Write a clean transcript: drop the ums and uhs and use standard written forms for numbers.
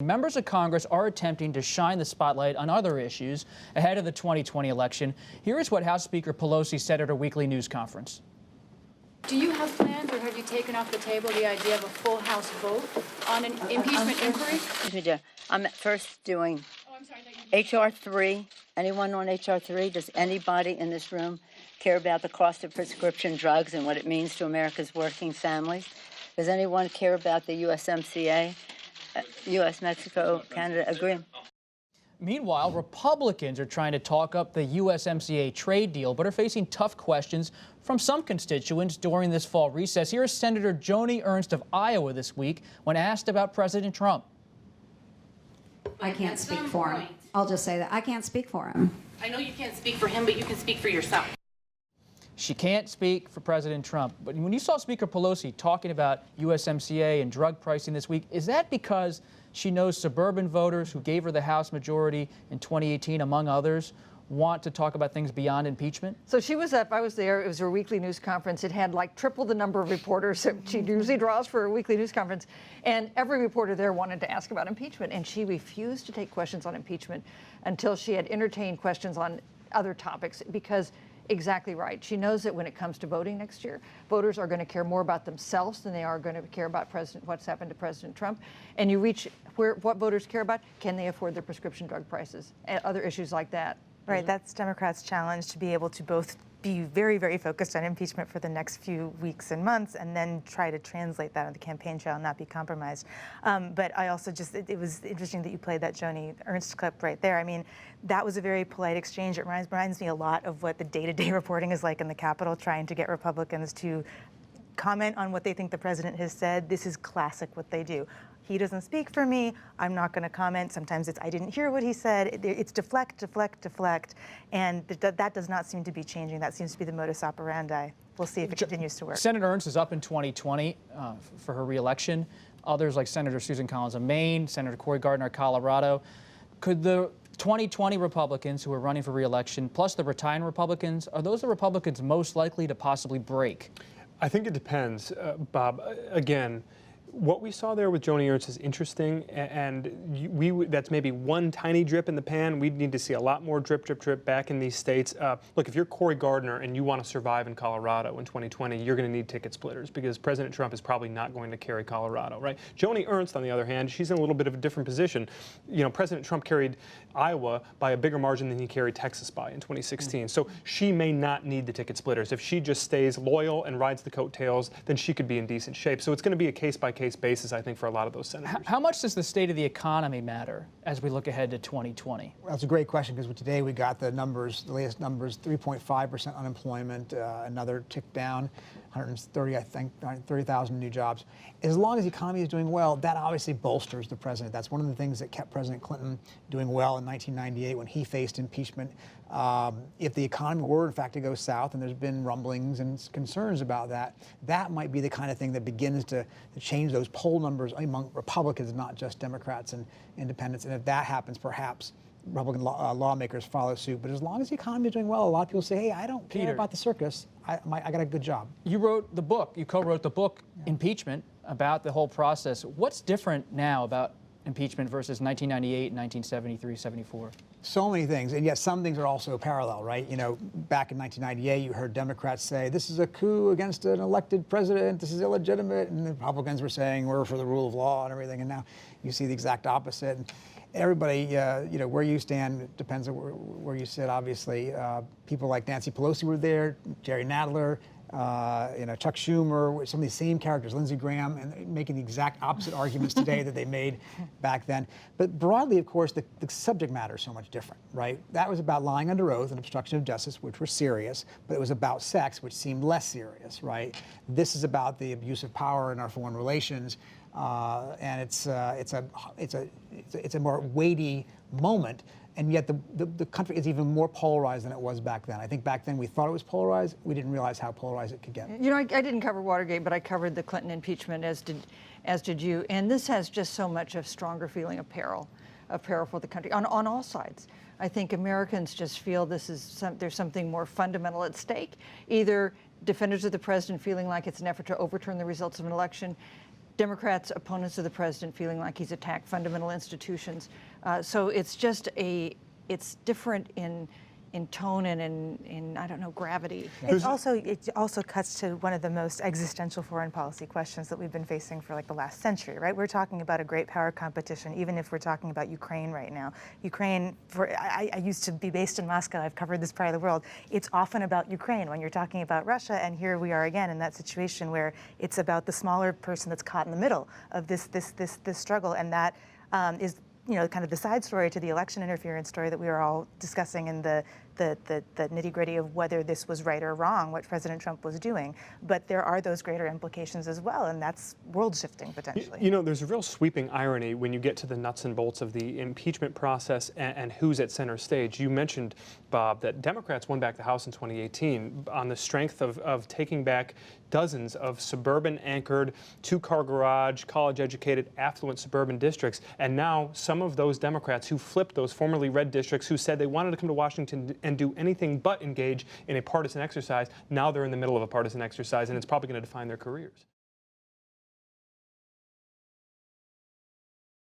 Members of Congress are attempting to shine the spotlight on other issues ahead of the 2020 election. Here is what House Speaker Pelosi said at her weekly news conference. Do you have plans, or have you taken off the table the idea of a full House vote on an impeachment inquiry? I'm first doing H.R. 3. Anyone on H.R. 3? Does anybody in this room care about the cost of prescription drugs and what it means to America's working families? Does anyone care about the USMCA? U.S., Mexico, Canada agreement. Meanwhile, Republicans are trying to talk up the USMCA trade deal, but are facing tough questions from some constituents during this fall recess. Here is Senator Joni Ernst of Iowa this week when asked about President Trump. I can't speak for him. I'll just say that. I can't speak for him. I know you can't speak for him, but you can speak for yourself. She can't speak for President Trump. But when you saw Speaker Pelosi talking about USMCA and drug pricing this week, is that because she knows suburban voters who gave her the House majority in 2018, among others, want to talk about things beyond impeachment? So she was up, I was there, it was her weekly news conference. It had like triple the number of reporters that she usually draws for a weekly news conference. And every reporter there wanted to ask about impeachment. And she refused to take questions on impeachment until she had entertained questions on other topics, because exactly right. She knows that when it comes to voting next year, voters are going to care more about themselves than they are going to care about what's happened to President Trump. And you reach what voters care about: can they afford their prescription drug prices and other issues like that. Right, that's Democrats' challenge, to be able to both be very, very focused on impeachment for the next few weeks and months, and then try to translate that on the campaign trail and not be compromised. But I also it was interesting that you played that Joni Ernst clip right there. I mean, that was a very polite exchange. It reminds me a lot of what the day-to-day reporting is like in the Capitol, trying to get Republicans to comment on what they think the president has said. This is classic what they do. He doesn't speak for me, I'm not going to comment. Sometimes it's, I didn't hear what he said. It's deflect, deflect, deflect. And that does not seem to be changing. That seems to be the modus operandi. We'll see if it continues to work. Senator Ernst is up in 2020 for her reelection. Others, like Senator Susan Collins of Maine, Senator Cory Gardner of Colorado. Could the 2020 Republicans who are running for reelection, plus the retiring Republicans, are those the Republicans most likely to possibly break? I think it depends, Bob. Again, what we saw there with Joni Ernst is interesting, and that's maybe one tiny drip in the pan. We'd need to see a lot more drip, drip, drip back in these states. Look, if you're Cory Gardner and you want to survive in Colorado in 2020, you're going to need ticket splitters, because President Trump is probably not going to carry Colorado, right? Joni Ernst, on the other hand, she's in a little bit of a different position. You know, President Trump carried Iowa by a bigger margin than he carried Texas by in 2016. So she may not need the ticket splitters. If she just stays loyal and rides the coattails, then she could be in decent shape. So it's going to be a case-by-case basis, I think, for a lot of those senators. How much does the state of the economy matter as we look ahead to 2020? Well, that's a great question, because today we got the numbers, the latest numbers: 3.5% unemployment, another tick down, 130, I think, 30,000 new jobs. As long as the economy is doing well, that obviously bolsters the president. That's one of the things that kept President Clinton doing well in 1998 when he faced impeachment. If the economy were, in fact, to go south, and there's been rumblings and concerns about that, that might be the kind of thing that begins to change those poll numbers among Republicans, not just Democrats and independents. And if that happens, perhaps Republican lawmakers follow suit. But as long as the economy is doing well, a lot of people say, hey, I don't care about the circus. I got a good job. You wrote the book, you co-wrote the book, Impeachment, about the whole process. What's different now about impeachment versus 1998, 1973, 74? So many things, and yet some things are also parallel, right? You know, back in 1998, you heard Democrats say, this is a coup against an elected president, this is illegitimate, and the Republicans were saying, we're for the rule of law and everything, and now you see the exact opposite. And everybody, you know, where you stand depends on where you sit, obviously. People like Nancy Pelosi were there, Jerry Nadler, you know, Chuck Schumer, some of these same characters, Lindsey Graham, and making the exact opposite arguments today that they made back then. But broadly, of course, the subject matter is so much different, right? That was about lying under oath and obstruction of justice, which were serious, but it was about sex, which seemed less serious, right? This is about the abuse of power in our foreign relations, and it's a more weighty moment. And yet the country is even more polarized than it was back then. I think back then we thought it was polarized. We didn't realize how polarized it could get. You know, I didn't cover Watergate, but I covered the Clinton impeachment, as did you. And this has just so much of stronger feeling of peril for the country on all sides. I think Americans just feel there's something more fundamental at stake. Either defenders of the president feeling like it's an effort to overturn the results of an election, Democrats, opponents of the president, feeling like he's attacked fundamental institutions. So it's just it's different in tone and in I don't know, gravity. It also cuts to one of the most existential foreign policy questions that we've been facing for like the last century, right? We're talking about a great power competition, even if we're talking about Ukraine right now. Ukraine, I used to be based in Moscow. I've covered this part of the world. It's often about Ukraine when you're talking about Russia, and here we are again in that situation where it's about the smaller person that's caught in the middle of this struggle, and that is, you know, kind of the side story to the election interference story that we were all discussing in the nitty-gritty of whether this was right or wrong, what President Trump was doing. But there are those greater implications as well, and that's world-shifting potentially. You know, there's a real sweeping irony when you get to the nuts and bolts of the impeachment process and who's at center stage. You mentioned, Bob, that Democrats won back the House in 2018 on the strength of taking back dozens of suburban-anchored, two-car garage, college-educated, affluent suburban districts. And now some of those Democrats who flipped those formerly red districts, who said they wanted to come to Washington and do anything but engage in a partisan exercise, now they're in the middle of a partisan exercise, and it's probably going to define their careers.